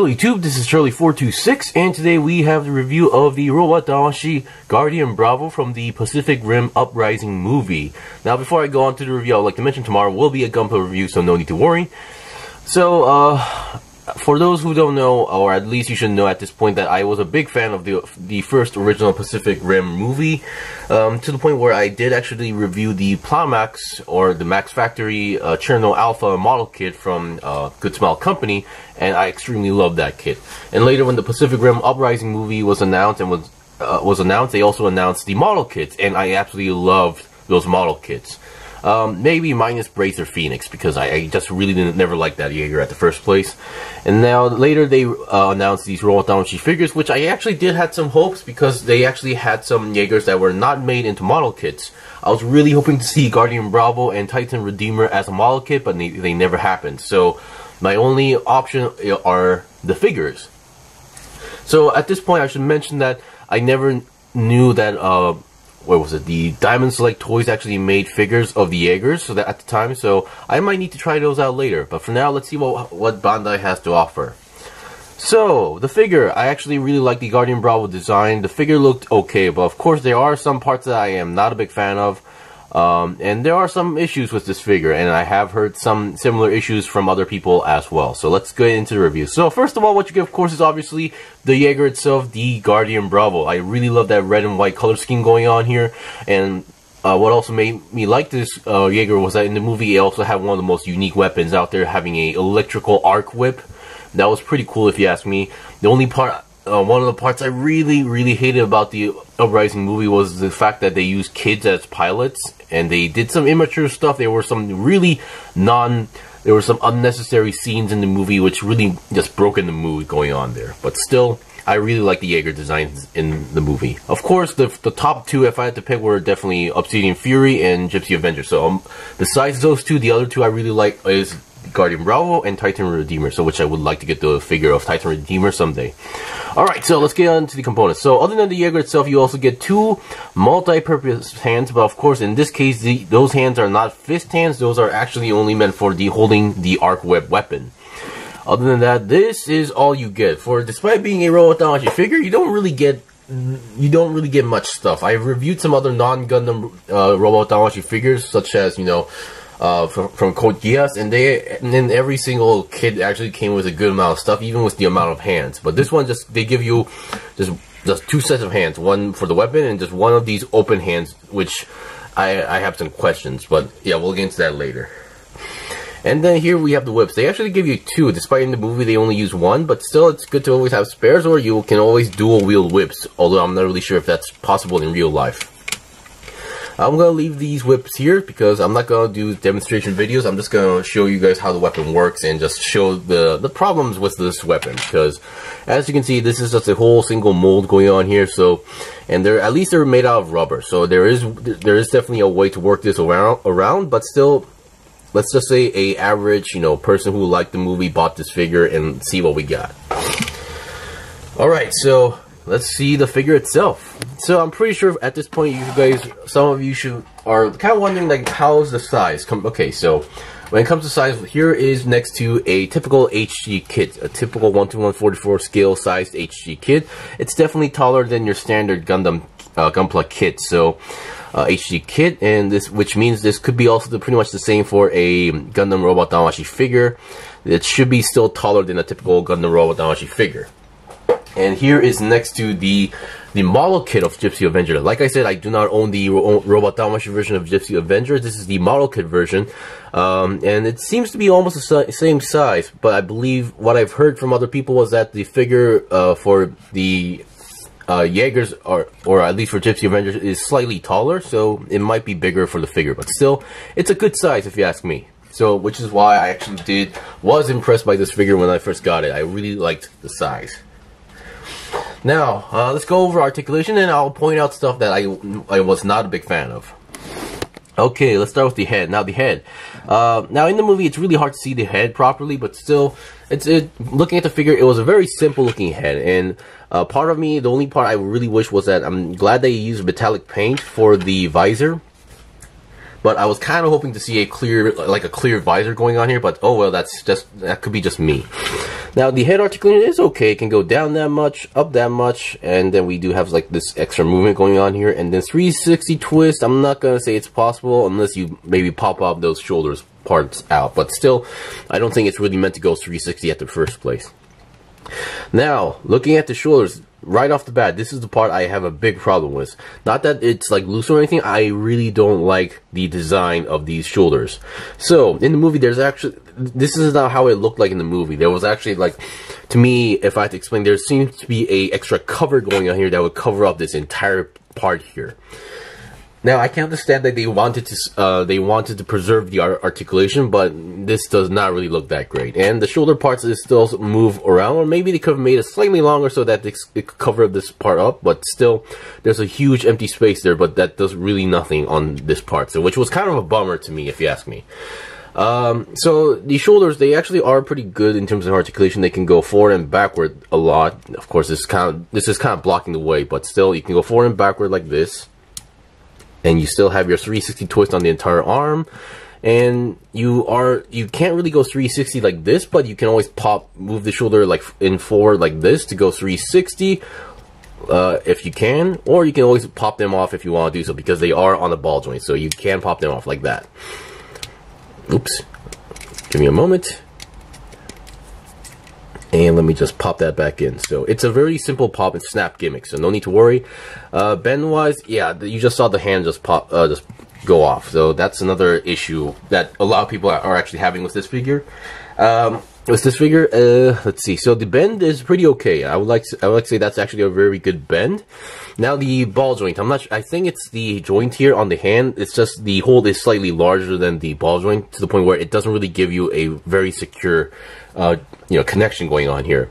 Hello YouTube, this is Shirley426, and today we have the review of the Robot Damashii Guardian Bravo from the Pacific Rim Uprising movie. Now before I go on to the review, I would like to mention tomorrow will be a Gunpla review, so no need to worry. So, for those who don't know, or at least you should know at this point, that I was a big fan of the first original Pacific Rim movie, to the point where I did actually review the Plowmax, or the Max Factory Cherno Alpha model kit from Good Smile Company, and I extremely loved that kit. And later when the Pacific Rim Uprising movie was announced, they also announced the model kits, and I absolutely loved those model kits. Maybe minus Bracer Phoenix, because I just really never liked that Jaeger at the first place. And now later they announced these Robot Damashii figures, which I actually did had some hopes, because they actually had some Jaegers that were not made into model kits. I was really hoping to see Guardian Bravo and Titan Redeemer as a model kit, but they never happened. So my only option are the figures. So at this point I should mention that I never knew that what was it? The Diamond Select Toys actually made figures of the Jaegers, so that at the time, so I might need to try those out later. But for now, let's see what Bandai has to offer. So, the figure, I actually really like the Guardian Bravo design. The figure looked okay, but of course there are some parts that I am not a big fan of. And there are some issues with this figure, and I have heard some similar issues from other people as well. So let's get into the review. So first of all, what you get, of course, is obviously the Jaeger itself, the Guardian Bravo. I really love that red and white color scheme going on here. And what also made me like this Jaeger was that in the movie it also had one of the most unique weapons out there, having a electrical arc whip. That was pretty cool if you ask me. The only part, one of the parts I really hated about the Uprising movie was the fact that they used kids as pilots, and they did some immature stuff. There were some unnecessary scenes in the movie which really just broken the mood going on there. But still, I really like the Jaeger designs in the movie. Of course, the top two, if I had to pick, were definitely Obsidian Fury and Gypsy Avenger. So besides those two, the other two I really like is Guardian Bravo and Titan Redeemer, so which I would like to get the figure of Titan Redeemer someday. Alright, so let's get on to the components. So other than the Jaeger itself, you also get two multi-purpose hands, but of course in this case those hands are not fist hands. Those are actually only meant for holding the arc web weapon. Other than that, this is all you get. Despite being a Robot Damashii figure, you don't really get much stuff. I've reviewed some other non-Gundam Robot Damashii figures, such as, you know, from Code Geass, and then every single kit actually came with a good amount of stuff, even with the amount of hands. But this one, they give you just two sets of hands, one for the weapon and just one of these open hands, which I have some questions, but yeah, we'll get into that later. And then here we have the whips. They actually give you two, despite in the movie they only use one, but still it's good to always have spares, or you can always dual wield whips, although I'm not really sure if that's possible in real life. I'm going to leave these whips here because I'm not going to do demonstration videos. I'm just going to show you guys how the weapon works and just show the problems with this weapon, because as you can see, this is just a whole single mold going on here. So, and at least they're made out of rubber, so there is definitely a way to work this around, but still, let's just say a average, you know, person who liked the movie bought this figure and see what we got. Alright, so let's see the figure itself. So I'm pretty sure at this point, you guys, some of you are kind of wondering, like, how's the size? Okay, so when it comes to size, here is next to a typical HG kit, a typical 1:144 scale sized HG kit. It's definitely taller than your standard Gunpla kit. So HG kit, and which means this could be also pretty much the same for a Gundam Robot Damashii figure. It should be still taller than a typical Gundam Robot Damashii figure. And here is next to the model kit of Gypsy Avenger. Like I said, I do not own the Robot Damashii version of Gypsy Avenger. This is the model kit version. And it seems to be almost the same size, but I believe what I've heard from other people was that the figure for the Jaegers, or at least for Gypsy Avenger, is slightly taller, so it might be bigger for the figure. But still, it's a good size if you ask me. So, which is why I actually was impressed by this figure when I first got it. I really liked the size. Now, let's go over articulation, and I'll point out stuff that I was not a big fan of. Okay, let's start with the head. Now, the head. Now, in the movie, it's really hard to see the head properly, but still, looking at the figure, it was a very simple-looking head. And part of me, the only part I really wish was that I'm glad they used metallic paint for the visor. But I was kind of hoping to see a clear visor going on here. But oh well, that could be just me. Now the head articulation is okay. It can go down that much, up that much, and then we do have like this extra movement going on here. And then 360 twist, I'm not gonna say it's possible unless you maybe pop off those shoulders parts out. But still, I don't think it's really meant to go 360 at the first place. Now, looking at the shoulders, right off the bat, this is the part I have a big problem with. Not that it's like loose or anything, I really don't like the design of these shoulders. So, in the movie, there's actually, this is not how it looked like in the movie. There was actually like, to me, if I had to explain, there seems to be a extra cover going on here that would cover up this entire part here. Now, I can understand that they wanted to preserve the articulation, but this does not really look that great. And the shoulder parts still move around, or maybe they could have made it slightly longer so that it could cover this part up, but still, there's a huge empty space there, but that does really nothing on this part, so which was kind of a bummer to me, if you ask me. So the shoulders, they actually are pretty good in terms of articulation. They can go forward and backward a lot. Of course, this is kind of blocking the way, but still, you can go forward and backward like this. And you still have your 360 twist on the entire arm, and you can't really go 360 like this, but you can always move the shoulder like in forward like this to go 360 if you can, or you can always pop them off if you want to do so, because they are on the ball joint, so you can pop them off like that. Oops, give me a moment. And let me just pop that back in. So it's a very simple pop and snap gimmick, so no need to worry. Bend wise, yeah, you just saw the hand just go off. So that's another issue that a lot of people are actually having with this figure. Let's see. So the bend is pretty okay. I would like to say that's actually a very good bend. Now the ball joint, I think it's the joint here on the hand. It's just the hole is slightly larger than the ball joint, to the point where it doesn't really give you a very secure connection going on here.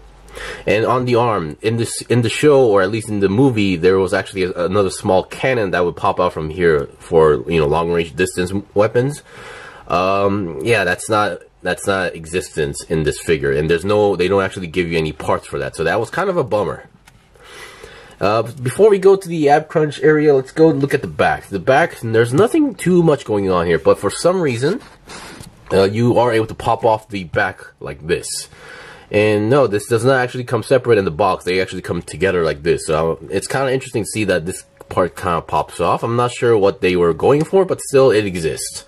And on the arm, in the show, or at least in the movie, there was actually another small cannon that would pop out from here for long range distance weapons. Yeah, that's not existence in this figure, and they don't actually give you any parts for that, so that was kind of a bummer. Before we go to the ab crunch area, let's go look at the back. The back, there's nothing too much going on here, but for some reason, you are able to pop off the back like this. And no, this does not actually come separate in the box. They actually come together like this. So it's kind of interesting to see that this part kind of pops off. I'm not sure what they were going for, but still it exists.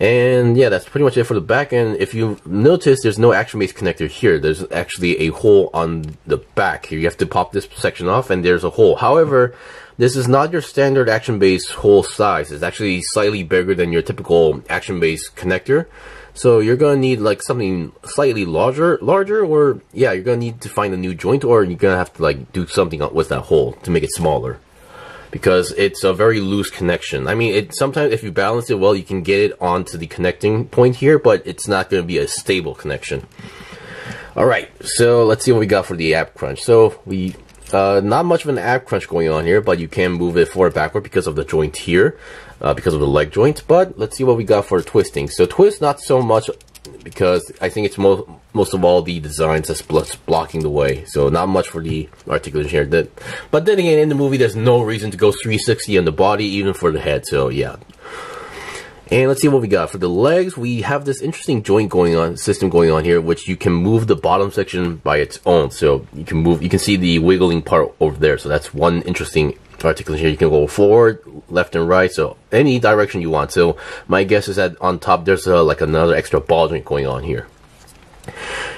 And yeah, that's pretty much it for the back end. If you notice, there's no action base connector here. There's actually a hole on the back here. You have to pop this section off, and there's a hole. However, this is not your standard action base hole size. It's actually slightly bigger than your typical action base connector. So you're gonna need like something slightly larger, or yeah, you're gonna need to find a new joint, or you're gonna have to like do something with that hole to make it smaller, because it's a very loose connection. I mean, sometimes if you balance it well, you can get it onto the connecting point here, but it's not going to be a stable connection. Alright, so let's see what we got for the ab crunch. So we, not much of an ab crunch going on here, but you can move it forward backward because of the joint here, because of the leg joint. But let's see what we got for twisting. So twist, not so much, because I think it's most of all the designs that's blocking the way, so not much for the articulation here. But then again, in the movie, there's no reason to go 360 on the body, even for the head, so yeah. And let's see what we got. For the legs, we have this interesting joint system going on here, which you can move the bottom section by its own. So you can see the wiggling part over there, so that's one interesting articulation here. You can go forward, left, and right, so any direction you want. So my guess is that on top there's like another extra ball joint going on here.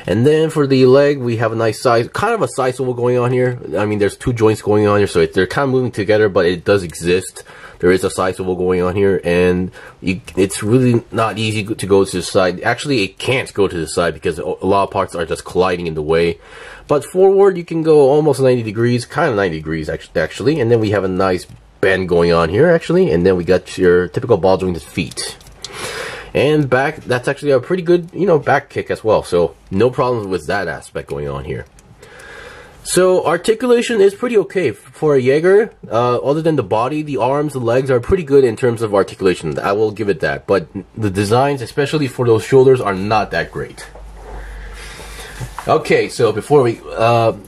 And then for the leg, we have a nice kind of a side swivel going on here. I mean, there's two joints going on here, so they're kind of moving together, but it does exist. There is a side swivel going on here, and it's really not easy to go to the side. Actually, it can't go to the side because a lot of parts are just colliding in the way. But forward, you can go almost 90 degrees, kind of 90 degrees actually. And then we have a nice bend going on here, actually. And then we got your typical ball jointed feet. And back, that's actually a pretty good, back kick as well. So no problems with that aspect going on here. So articulation is pretty okay for a Jaeger. Other than the body, the arms, the legs are pretty good in terms of articulation. I will give it that. But the designs, especially for those shoulders, are not that great. Okay, so before we,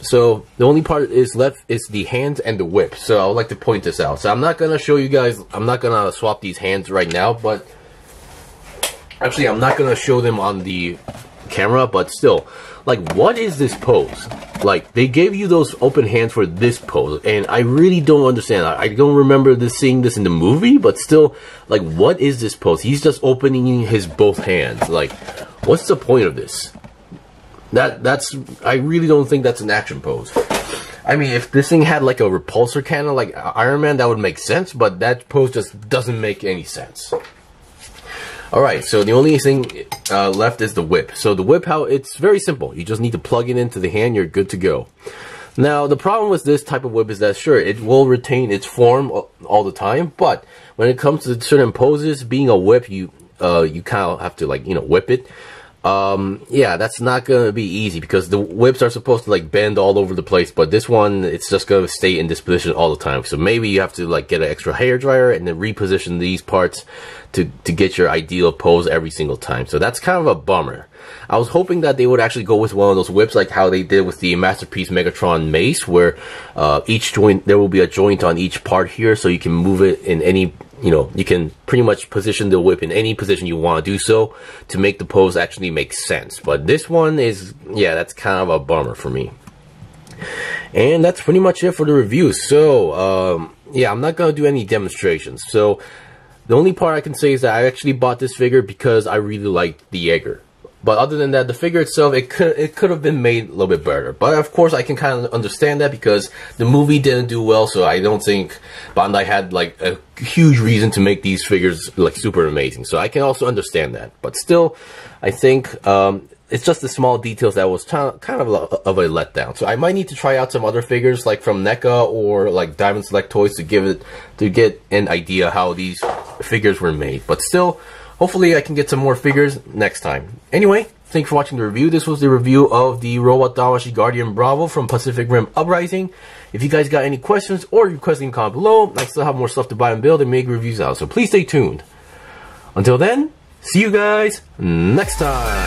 so the only part is left is the hands and the whip. So I would like to point this out. So I'm not gonna show you guys. I'm not gonna swap these hands right now, but actually I'm not gonna show them on the camera. But still, like, what is this pose? Like, they gave you those open hands for this pose, and I really don't understand. I don't remember seeing this in the movie, but still, like, what is this pose? He's just opening his both hands. Like, what's the point of this? I really don't think that's an action pose. I mean, if this thing had like a repulsor cannon like Iron Man, that would make sense, but that pose just doesn't make any sense. Alright, so the only thing left is the whip. So the whip, it's very simple. You just need to plug it into the hand, you're good to go. Now, the problem with this type of whip is that, sure, it will retain its form all the time, but when it comes to certain poses, being a whip, you kind of have to, like, you know, whip it. Yeah, that's not gonna be easy because the whips are supposed to like bend all over the place, but this one, it's just gonna stay in this position all the time. So maybe you have to like get an extra hair dryer and then reposition these parts to get your ideal pose every single time. So that's kind of a bummer. I was hoping that they would actually go with one of those whips like how they did with the Masterpiece Megatron Mace, where each joint, there will be a joint on each part here, so you can move it in any, you know, you can pretty much position the whip in any position you want to do so to make the pose actually make sense. But this one is, yeah, that's kind of a bummer for me. And that's pretty much it for the review. So, yeah, I'm not going to do any demonstrations. So, the only part I can say is that I actually bought this figure because I really liked the Jaeger. But other than that, the figure itself, it could have been made a little bit better. But of course, I can kind of understand that because the movie didn't do well, so I don't think Bandai had like a huge reason to make these figures like super amazing. So I can also understand that. But still, I think it's just the small details that was kind of a letdown. So I might need to try out some other figures like from Neca or like Diamond Select Toys to get an idea how these figures were made. But still, hopefully I can get some more figures next time. Anyway, thanks for watching the review. This was the review of the Robot Damashii Guardian Bravo from Pacific Rim Uprising. If you guys got any questions or requests, leave a comment below. I still have more stuff to buy and build and make reviews out, so please stay tuned. Until then, see you guys next time.